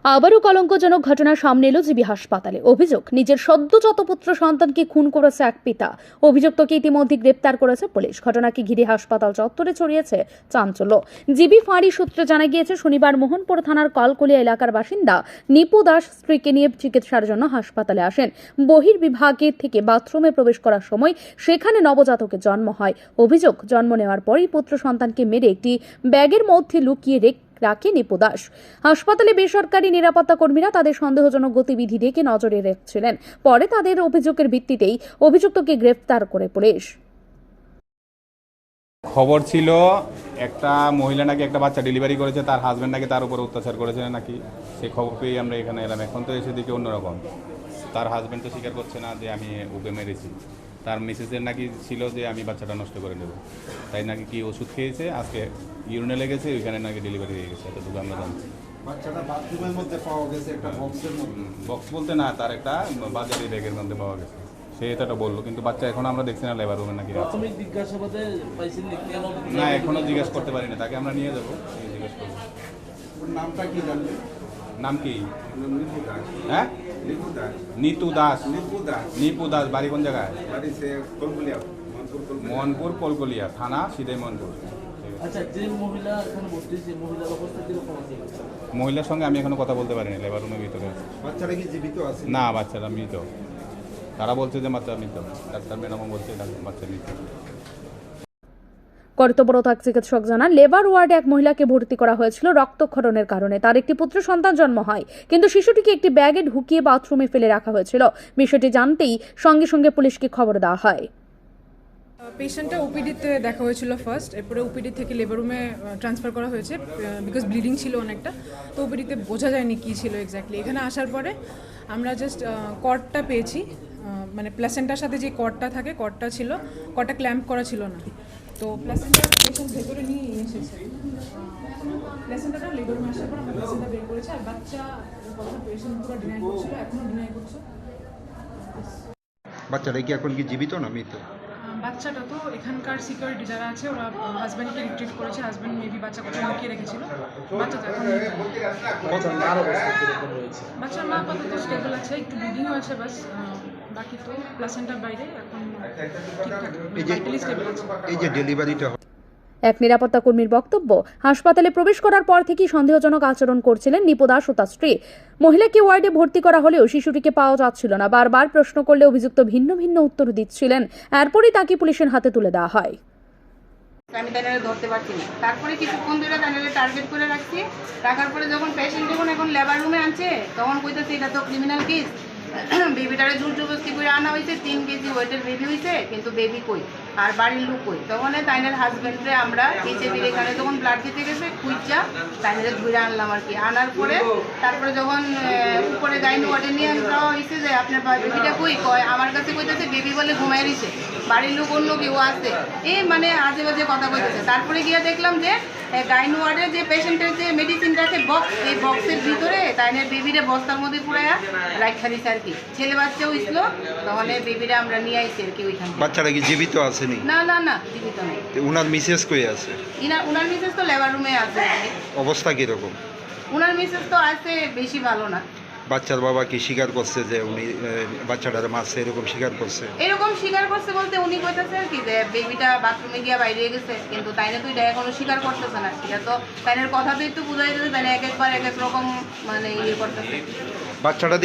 আবারও কলঙ্কজনক ঘটনা সামনে এলো জিবি হাসপাতালে। অভিযোগ, নিজের সদ্যজাত পুত্র সন্তানকে খুন করেছে এক পিতা। অভিযুক্তকে ইতিমধ্যে গ্রেপ্তার করেছে পুলিশ। ঘটনাকে ঘিরে হাসপাতাল চত্বরে ছড়িয়েছে চাঞ্চল্য। জিবি ফাঁড়ি সূত্রে জানা গিয়েছে, শনিবার মোহনপুর থানার কলকলিয়া এলাকার বাসিন্দা নিপু দাস স্ত্রীকে নিয়ে চিকিৎসার জন্য হাসপাতালে আসেন। বহির্বিভাগে থেকে বাথরুমে প্রবেশ করার সময় সেখানে নবজাতকের জন্ম হয়। অভিযোগ, জন্ম নেওয়ার পরই পুত্র সন্তানকে মেরে একটি ব্যাগের মধ্যে লুকিয়ে রাখে নিপু দাস। হাসপাতালে বেসরকারি নিরাপত্তা কর্মীরা তাদের সন্দেহজনক গতিবিধি দেখে নজরে রেখেছিলেন। পরে তাদের অভিযোগের ভিত্তিতেই অভিযুক্তকে গ্রেফতার করে পুলিশ। খবর ছিল একটা মহিলা নাকি একটা বাচ্চা ডেলিভারি করেছে, তার হাজব্যান্ড নাকি তার উপর অত্যাচার করেছে নাকি, সেই খবর পেয়ে আমরা এখানে এলাম। এখন তো এসে দেখি অন্যরকম। তার হাজব্যান্ড তো স্বীকার করছে না যে আমি ওকে মেরেছি। তার মিসেসের নাকি ছিল যে আমি বাচ্চাটা নষ্ট করে নেব, তাই নাকি কি ওষুধ খেয়েছে, আজকে ইউরিনে লেগেছে, ওইখানে নাকি ডেলিভারি হয়ে গেছে, এতটুকু আমরা জানছি। বাচ্চাটা বাথরুমের মধ্যে পাওয়া গেছে, একটা বক্সের মধ্যে। বক্স বলতে না, তার একটা বাজারি ব্যাগের মধ্যে পাওয়া গেছে, সে এটা বললো। কিন্তু বাচ্চা এখন আমরা দেখছি না লেবার রুমে নাকি আছে। প্রাথমিক জিজ্ঞাসাবাদে পাইছেন কেন? না, এখনো জিজ্ঞেস করতে পারিনি, তাকে আমরা নিয়ে যাবো, জিজ্ঞেস করবো। ওর নামটা কি জানলেন? নাম কি? নিপু দাস। হ্যাঁ, নিপু দাস। নিতু দাস। নিপু দাস। নিপু দাস। বাড়ি কোন জায়গায়? বাড়ি সে কলকলিয়া, মোহনপুর কলকলিয়া থানা, সিধে মোহনপুর। আচ্ছা, যে মহিলা এখানে ভর্তি, যে মহিলার অবস্থা কিরকম আছে? মহিলার সঙ্গে আমি এখনো কথা বলতে পারিনি, লেবার রুমের ভিতরে আছে। বাচ্চাটা কি জীবিত আছে? না, বাচ্চাটা মৃত। তারা বলছে যে বাচ্চা মৃত, ডাক্তার ম্যাডামও বলছে বাচ্চা মৃত। কর্তব্যরত এক চিকিৎসক জানান, লেবার ওয়ার্ডে এক মহিলাকে ভর্তি করা হয়েছিল রক্তক্ষরণের কারণে। তার একটি পুত্র সন্তান জন্ম হয়, কিন্তু শিশুটিকে একটি ব্যাগে ঢুকিয়ে বাথরুমে ফেলে রাখা হয়েছিল। বিষয়টি জানতেই সঙ্গে সঙ্গে পুলিশকে খবর দেওয়া হয়। পেশেন্টটা ওপিডিতে দেখা হয়েছিল ফার্স্ট, এরপরে ওপিডি থেকে লেবার রুমে ট্রান্সফার করা হয়েছে বিকজ ব্লিডিং ছিল অনেকটা। তো ওপিডিতে বোঝা যায়নি কী ছিল এক্স্যাক্টলি। এখানে আসার পরে আমরা জাস্ট কর্ডটা পেয়েছি, মানে প্লাসেন্টার সাথে যে কর্ডটা থাকে, কর্ডটা ছিল, কর্ডটা ক্ল্যাম্প করা ছিল না। তো প্লাসেন্টার পেশেন্ট ভেতরে নিয়ে এসেছে। প্লাসেন্টাটা লেবার রুমে আসার পর আমরা প্লাসেন্টা বের করেছি। আর বাচ্চা কথা পেশেন্ট পুরো ডিনাই করছিল, এখনও ডিনাই করছে। বাচ্চাটা কি এখন কি জীবিত না মৃত? বাচ্চাটা তো এখানকার সিকিউরিটি যারা আছে ওরা হাজব্যান্ডকে রিট্রিভ করেছে। হাজব্যান্ড মেবি বাচ্চা কোথাও লুকিয়ে রেখেছিল। বাচ্চা তো এখন বাচ্চার মা আপাতত স্টেবল আছে, একটু ব্লিডিং হয়েছে বাস, বাকি তো প্লাসেন্টার বাইরে এখন ঠিকঠাক মেন্টালি স্টেবল আছে। এই যে ডেলিভারিটা এক নিরাপত্তা কর্মীর বক্তব্য, হাসপাতালে প্রবেশ করার পর থেকেই সন্দেহজনক আচরণ করছিলেন নিপু দাস ও তার স্ত্রী। মহিলাকে ওয়ার্ডে ভর্তি করা হলেও শিশুটিকে পাওয়া যাচ্ছিল না। বারবার প্রশ্ন করলে অভিযুক্ত ভিন্ন ভিন্ন উত্তর দিচ্ছিলেন। এরপরই তাকে পুলিশের হাতে তুলে দেওয়া হয়। আমি তাইনারে ধরতে পারছি না। তারপরে কিছুক্ষণ ধরে তাইনারে টার্গেট করে রাখছি। রাখার পরে যখন পেশেন্ট এখন লেবার রুমে আনছে, তখন কইতেছে এটা তো ক্রিমিনাল কেস। বেবিটারে জোর জবরদস্তি করে আনা হয়েছে, 3 কেজি ওয়েটের বেবি হয়েছে, কিন্তু বেবি কই আর বাড়ির লোক কই। তখন তাইনের হাজব্যান্ডে আমরা এইচএবির এখানে যখন ব্লাড দিতে গেছে খুঁজা তাইনারে ধরে আনলাম আর কি। আনার পরে তারপরে যখন উপরে গাইনি ওয়ার্ডে নিয়ে যাওয়া হয়েছে যে আপনার বেবিটা কই, কয় আমার কাছে কইতেছে বেবি বলে ঘুমাই রয়েছে, বাড়ির লোক অন্য কেউ আছে, এই মানে আজে বাজে কথা কইতেছে। তারপরে গিয়ে দেখলাম যে গাইনি ওয়ার্ডে যে পেশেন্টের যে মেডিসিন রাখে বক্স, এই বক্সের ভিতরে তাইনের বেবিরে বস্তার মধ্যে পুরাইয়া রাখা দিছে আর কি। ছেলে বাচ্চা হইছিল, তখন বেবিরা আমরা নিয়ে আইছি আর কি ওইখান থেকে। বাচ্চাটা কি জীবিত আসেনি? না না না, জীবিত নেই। উনার মিসেস কই আছে? উনার মিসেস তো লেবার রুমে আছে। অবস্থা কিরকম? উনার মিসেস তো আছে বেশি ভালো না। বাচ্চার বাবা কি স্বীকার করছে যে উনি বাচ্চাটার মারছে, এরকম স্বীকার করছে? এরকম স্বীকার করছে বলতে উনি কইতেছে আর কি যে বেবিটা বাথরুমে গিয়ে বাইরে গেছে, কিন্তু তাইনে তো এটা এখনো স্বীকার করতেছে না। সেটা তো তাইনের কথাতে একটু বুঝাই দিতে, তাইনে এক একবার এক এক রকম মানে ইয়ে করতেছে। বাচ্চাটা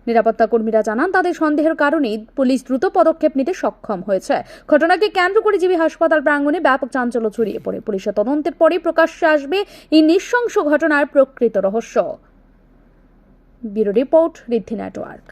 নিরাপত্তা কর্মীরা জানান, তাদের সন্দেহের কারণেই পুলিশ দ্রুত পদক্ষেপ নিতে সক্ষম হয়েছে। ঘটনাকে কেন্দ্র করে জিবি হাসপাতাল প্রাঙ্গণে ব্যাপক চাঞ্চল্য ছড়িয়ে পড়ে। পুলিশের তদন্তের পরে প্রকাশ্যে আসবে এই নৃশংস ঘটনার প্রকৃত রহস্য। ব্যুরো রিপোর্ট, ঋদ্ধি নেটওয়ার্ক।